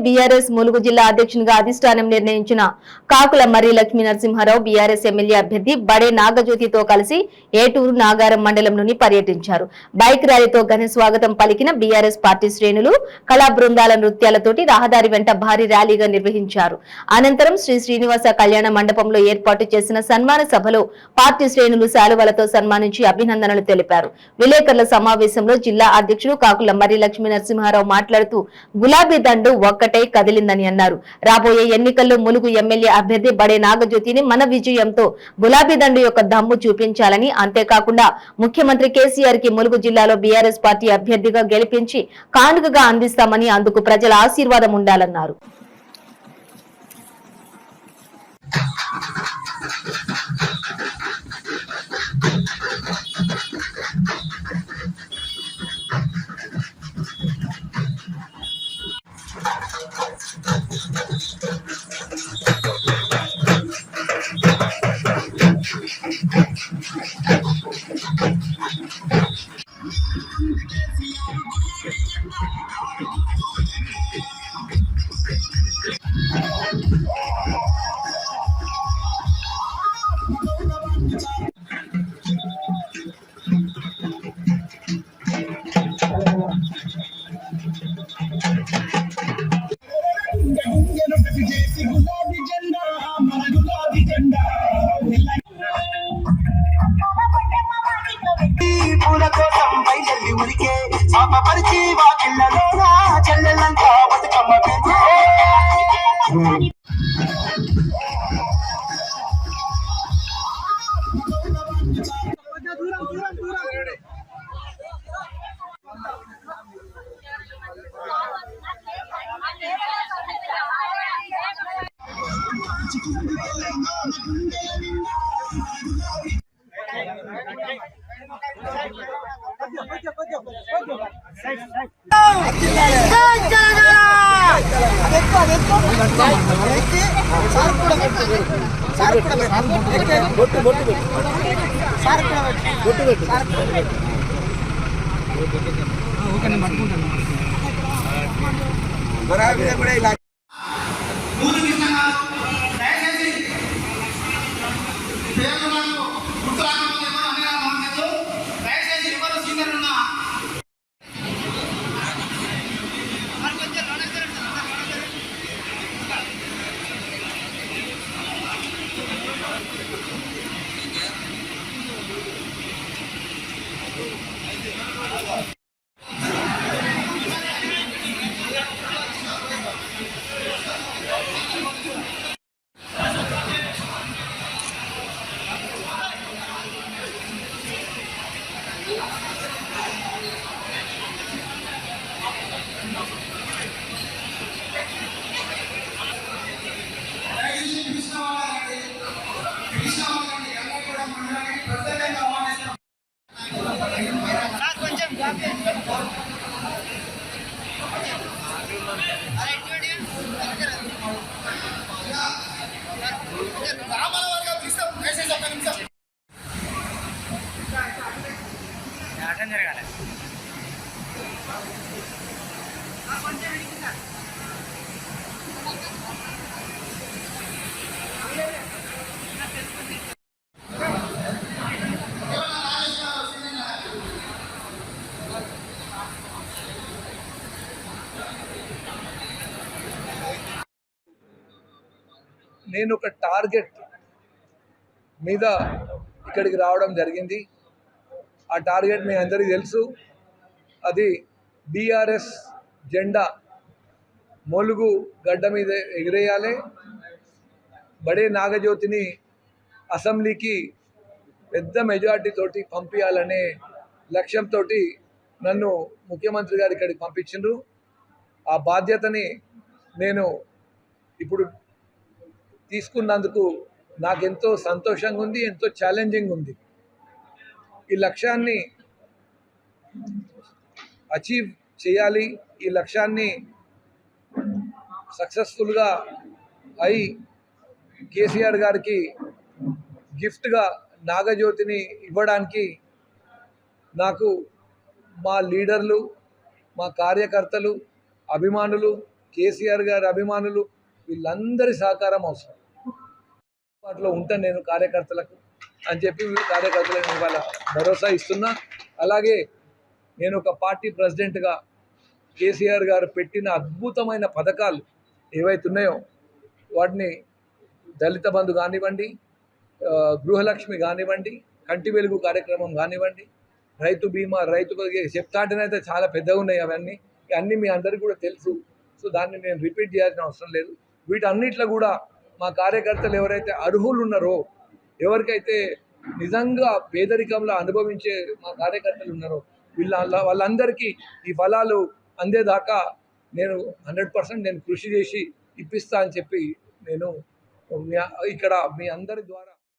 BRS Mulugu జిల్లా అధ్యక్షునిగా అధిష్టానం నిర్ణయించిన కాకుల మర్రి లక్ష్మీ నరసింహారావు బీఆర్ఎస్ ఎమ్మెల్యే అభ్యర్థి బడే నాగజ్యోతితో కలిసి ఏటూరు నాగారం మండలంలోని పర్యటించారు. బైక్ ర్యాలీతో ఘన స్వాగతం పలికిన బీఆర్ఎస్ పార్టీ శ్రేణులు కళా బృందాల నృత్యాలతోటి రహదారి వెంట భారీ ర్యాలీగా నిర్వహించారు. అనంతరం శ్రీ శ్రీనివాస కళ్యాణ మండపంలో ఏర్పాటు చేసిన సన్మాన సభలో పార్టీ శ్రేణులు శాలువలతో సన్మానించి అభినందనలు తెలిపారు. విలేకరుల సమావేశంలో జిల్లా అధ్యక్షుడు కాకుల మర్రి లక్ష్మీ నరసింహారావు మాట్లాడుతూ గులాబీ దండు ఒక్కటై కదిలిందని అన్నారు. రాబోయే ఎన్నికల్లో ములుగు ఎమ్మెల్యే అభ్యర్థి బడే నాగజ్యోతిని మన విజయంతో గులాబీ దండు యొక్క దమ్ము చూపించాలని, అంతేకాకుండా ముఖ్యమంత్రి కేసీఆర్ కి ములుగు జిల్లాలో బీఆర్ఎస్ పార్టీ అభ్యర్థిగా గెలిపించి కానుకగా అందిస్తామని, అందుకు ప్రజల ఆశీర్వాదం ఉండాలన్నారు. నేను ఒక టార్గెట్ మీద ఇక్కడికి రావడం జరిగింది. ఆ టార్గెట్ మీ అందరికీ తెలుసు. అది బీఆర్ఎస్ జెండా ములుగు గడ్డ మీద ఎగిరేయాలి, బడే నాగజ్యోతిని అసెంబ్లీకి పెద్ద మెజార్టీ తోటి పంపించాలనే లక్ష్యంతో నన్ను ముఖ్యమంత్రి గారు ఇక్కడికి పంపించిండ్రు. ఆ బాధ్యతని నేను ఇప్పుడు తీసుకున్నందుకు నాకెంతో సంతోషంగా ఉంది, ఎంతో ఛాలెంజింగ్ ఉంది. ఈ లక్ష్యాన్ని అచీవ్ చేయాలి, ఈ లక్ష్యాన్ని సక్సెస్ఫుల్గా అయి కేసీఆర్ గారికి గిఫ్ట్గా నాగజ్యోతిని ఇవ్వడానికి నాకు మా లీడర్లు, మా కార్యకర్తలు, అభిమానులు కేసీఆర్ గారి అభిమానులు వీళ్ళందరి సహకారం అవసరం. వాటిలో ఉంటాను నేను కార్యకర్తలకు అని చెప్పి కార్యకర్తలకు ఇవాళ భరోసా ఇస్తున్నా. అలాగే నేను ఒక పార్టీ ప్రెసిడెంట్గా కేసీఆర్ గారు పెట్టిన అద్భుతమైన పథకాలు ఏవైతున్నాయో వాటిని దళిత బంధు కానివ్వండి, గృహలక్ష్మి కానివ్వండి, కంటి వెలుగు కార్యక్రమం కానివ్వండి, రైతు బీమా, రైతు చెప్తాంటేనైతే చాలా పెద్దగా ఉన్నాయి అవన్నీ. అన్నీ మీ అందరికీ కూడా తెలుసు. సో దాన్ని నేను రిపీట్ చేయాల్సిన అవసరం లేదు. వీటన్నిటిలో కూడా మా కార్యకర్తలు ఎవరైతే అర్హులు ఉన్నారో, ఎవరికైతే నిజంగా పేదరికంలో అనుభవించే మా కార్యకర్తలు ఉన్నారో వాళ్ళందరికీ ఈ ఫలాలు అందేదాకా నేను 100% నేను కృషి చేసి ఇప్పిస్తా అని చెప్పి నేను ఇక్కడ మీ అందరి ద్వారా